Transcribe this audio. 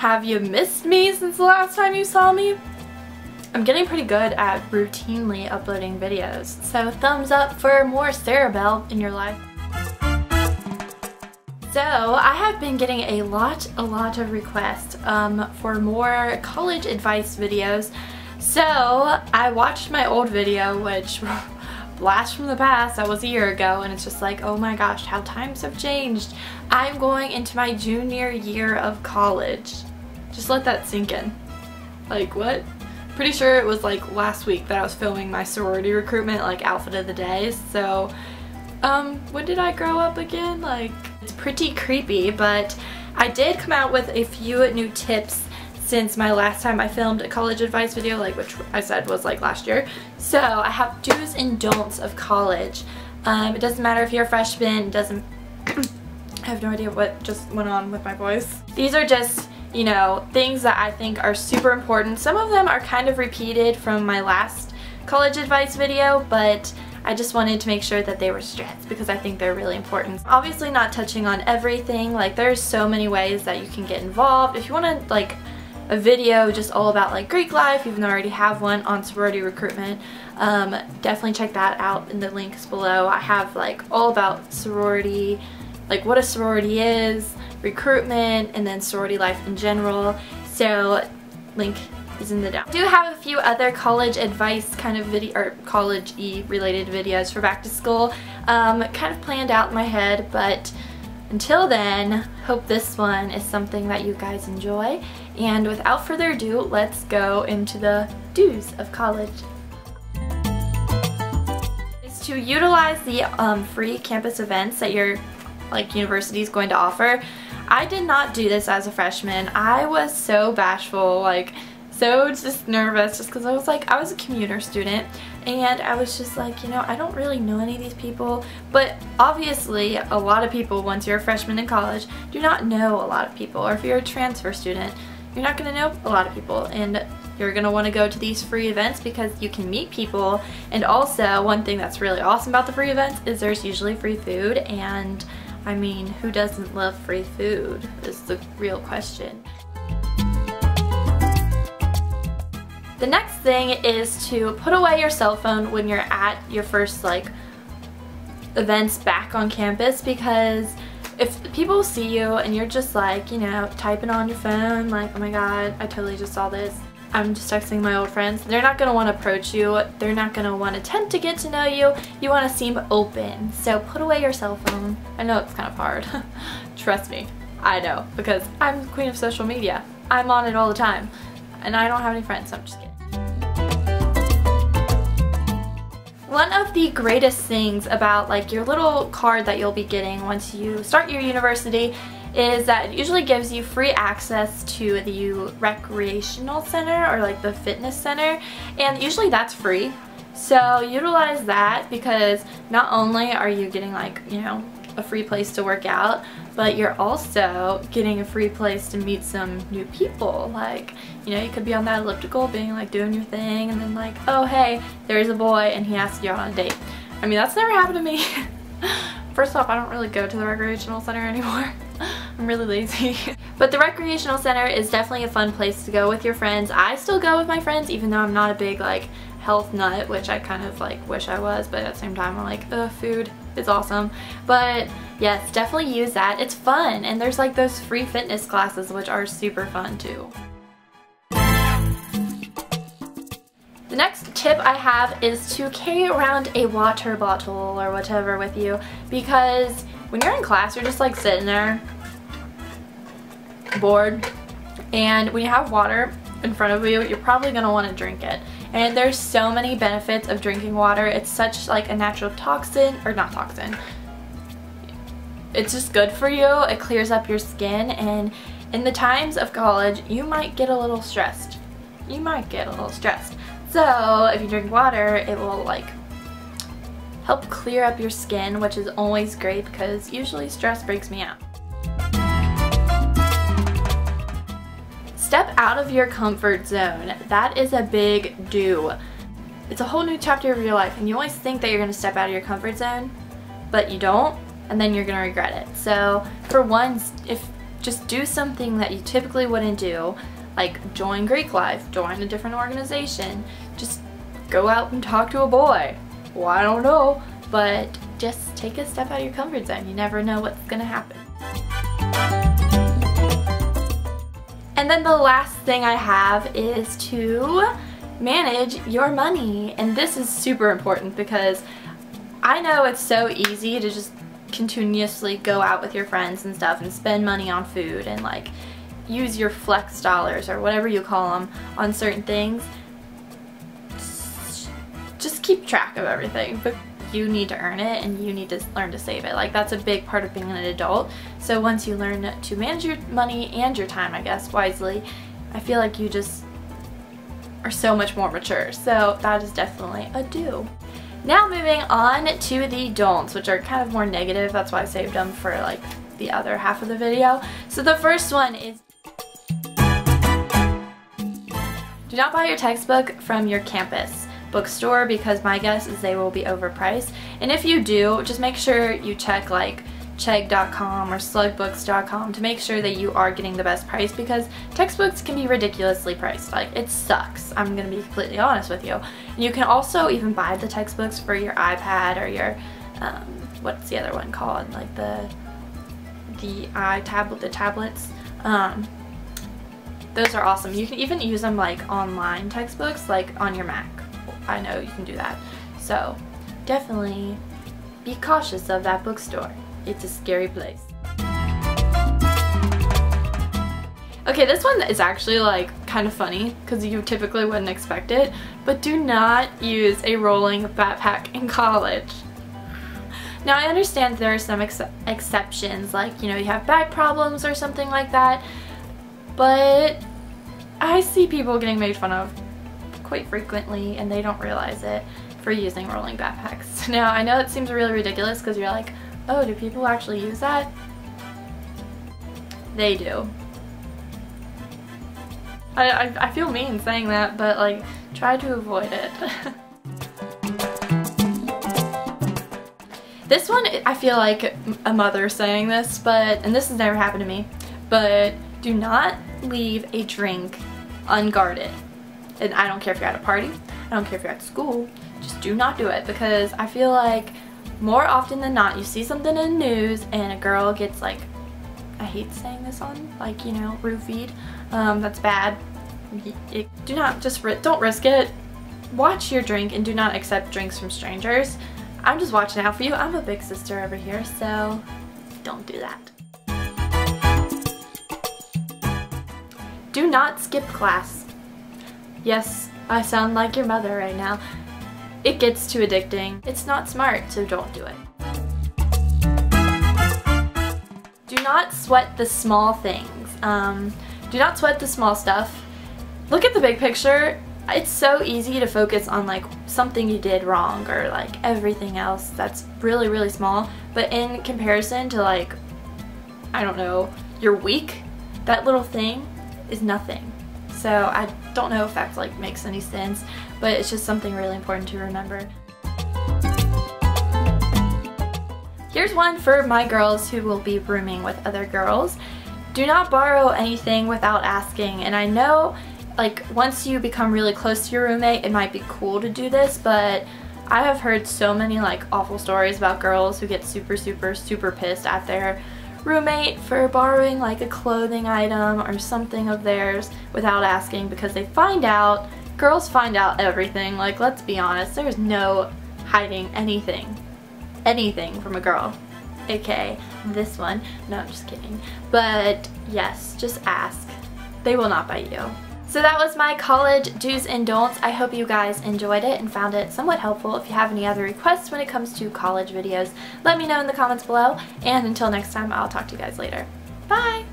Have you missed me since the last time you saw me? I'm getting pretty good at routinely uploading videos, so thumbs up for more Sarah Belle in your life. So I have been getting a lot of requests for more college advice videos. So I watched my old video, which blast from the past, that was a year ago, and it's just like, oh my gosh, how times have changed. I'm going into my junior year of college. Just let that sink in. Like, what? Pretty sure it was like last week that I was filming my sorority recruitment, like outfit of the day. So when did I grow up again? Like, it's pretty creepy, but I did come out with a few new tips since my last time I filmed a college advice video, like, which I said was like last year. So I have do's and don'ts of college. It doesn't matter if you're a freshman, it doesn't I have no idea what just went on with my voice. These are just, you know, things that I think are super important. Some of them are kind of repeated from my last college advice video, but I just wanted to make sure that they were stressed because I think they're really important. Obviously not touching on everything, like there's so many ways that you can get involved. If you want to, like, a video just all about like Greek life, even though I already have one on sorority recruitment, definitely check that out in the links below. I have like all about sorority, like what a sorority is, recruitment, and then sorority life in general, so link is in the down. I do have a few other college advice kind of video, or college-y related videos for back to school, kind of planned out in my head, but until then, hope this one is something that you guys enjoy. And without further ado, let's go into the do's of college. Is to utilize the free campus events that your university is going to offer. I did not do this as a freshman. I was so bashful, like so just nervous, just because I was a commuter student, and I was just like, you know, I don't really know any of these people. But obviously a lot of people, once you're a freshman in college, do not know a lot of people, or if you're a transfer student, you're not going to know a lot of people, and you're going to want to go to these free events because you can meet people. And also, one thing that's really awesome about the free events is there's usually free food, and I mean, who doesn't love free food is the real question. The next thing is to put away your cell phone when you're at your first events back on campus, because if people see you and you're just like, you know, typing on your phone like, oh my god, I totally just saw this, I'm just texting my old friends, they're not going to want to approach you, they're not going to want to attempt to get to know you, you want to seem open. So put away your cell phone. I know it's kind of hard. Trust me, I know, because I'm the queen of social media. I'm on it all the time, and I don't have any friends, so I'm just kidding. One of the greatest things about like your little card that you'll be getting once you start your university is that it usually gives you free access to the recreational center, or like the fitness center, and usually that's free. So utilize that, because not only are you getting, like, you know, a free place to work out, but you're also getting a free place to meet some new people. Like, you know, you could be on that elliptical being like doing your thing, and then like, oh hey, there's a boy and he asks you out on a date. I mean, that's never happened to me. First off, I don't really go to the recreational center anymore. I'm really lazy. But the recreational center is definitely a fun place to go with your friends. I still go with my friends, even though I'm not a big like health nut, which I kind of like wish I was, but at the same time I'm like, ugh, food is awesome. But yes, definitely use that. It's fun, and there's like those free fitness classes which are super fun too. The next tip I have is to carry around a water bottle or whatever with you, because when you're in class, you're just like sitting there bored, and when you have water in front of you, you're probably going to want to drink it. And there's so many benefits of drinking water. It's such like a natural toxin, or not toxin, it's just good for you. It clears up your skin, and in the times of college, you might get a little stressed. So if you drink water, it will like help clear up your skin, which is always great because usually stress breaks me out. Step out of your comfort zone. That is a big do. It's a whole new chapter of your life, and you always think that you're going to step out of your comfort zone, but you don't, and then you're going to regret it. So for one, just do something that you typically wouldn't do, like join Greek life, join a different organization, just go out and talk to a boy. Well, I don't know, but just take a step out of your comfort zone. You never know what's gonna happen. And then the last thing I have is to manage your money. And this is super important because I know it's so easy to just continuously go out with your friends and stuff and spend money on food and like use your flex dollars or whatever you call them on certain things. Just keep track of everything, but you need to earn it and you need to learn to save it. Like, that's a big part of being an adult. So once you learn to manage your money and your time, I guess, wisely, I feel like you just are so much more mature. So that is definitely a do. Now moving on to the don'ts, which are kind of more negative. That's why I saved them for like the other half of the video. So the first one is, do not buy your textbook from your campus bookstore, because my guess is they will be overpriced. And if you do, just make sure you check like chegg.com or slugbooks.com to make sure that you are getting the best price, because textbooks can be ridiculously priced. Like, it sucks. I'm gonna be completely honest with you. And you can also even buy the textbooks for your iPad or your what's the other one called, like the iTablet, the tablets. Those are awesome. You can even use them like online textbooks, like on your Mac. I know you can do that. So definitely be cautious of that bookstore. It's a scary place. Okay, this one is actually like kind of funny because you typically wouldn't expect it, but do not use a rolling backpack in college. Now, I understand there are some exceptions, like, you know, you have back problems or something like that, but I see people getting made fun of quite frequently and they don't realize it for using rolling backpacks. Now, I know it seems really ridiculous because you're like, oh, do people actually use that? They do. I feel mean saying that, but like, try to avoid it. This one, I feel like a mother saying this, and this has never happened to me, but do not leave a drink unguarded. And I don't care if you're at a party, I don't care if you're at school, just do not do it, because I feel like more often than not you see something in the news and a girl gets like, I hate saying this on, like, you know, roofied. That's bad. Do not, don't risk it. Watch your drink and do not accept drinks from strangers. I'm just watching out for you. I'm a big sister over here, so don't do that. Do not skip class. Yes, I sound like your mother right now. It gets too addicting. It's not smart, so don't do it. Do not sweat the small things. Do not sweat the small stuff. Look at the big picture. It's so easy to focus on like something you did wrong or like everything else that's really, really small. But in comparison to like, I don't know, your week, that little thing is nothing. So I don't know if that like makes any sense, but it's just something really important to remember. Here's one for my girls who will be rooming with other girls. Do not borrow anything without asking. And I know, like, once you become really close to your roommate, it might be cool to do this, but I have heard so many like awful stories about girls who get super, super, super pissed at their roommate for borrowing like a clothing item or something of theirs without asking, because they find out, girls find out everything. Like, let's be honest, there's no hiding anything from a girl, aka this one. No, I'm just kidding. But yes, just ask. They will not bite you. So that was my college do's and don'ts. I hope you guys enjoyed it and found it somewhat helpful. If you have any other requests when it comes to college videos, let me know in the comments below. And until next time, I'll talk to you guys later. Bye!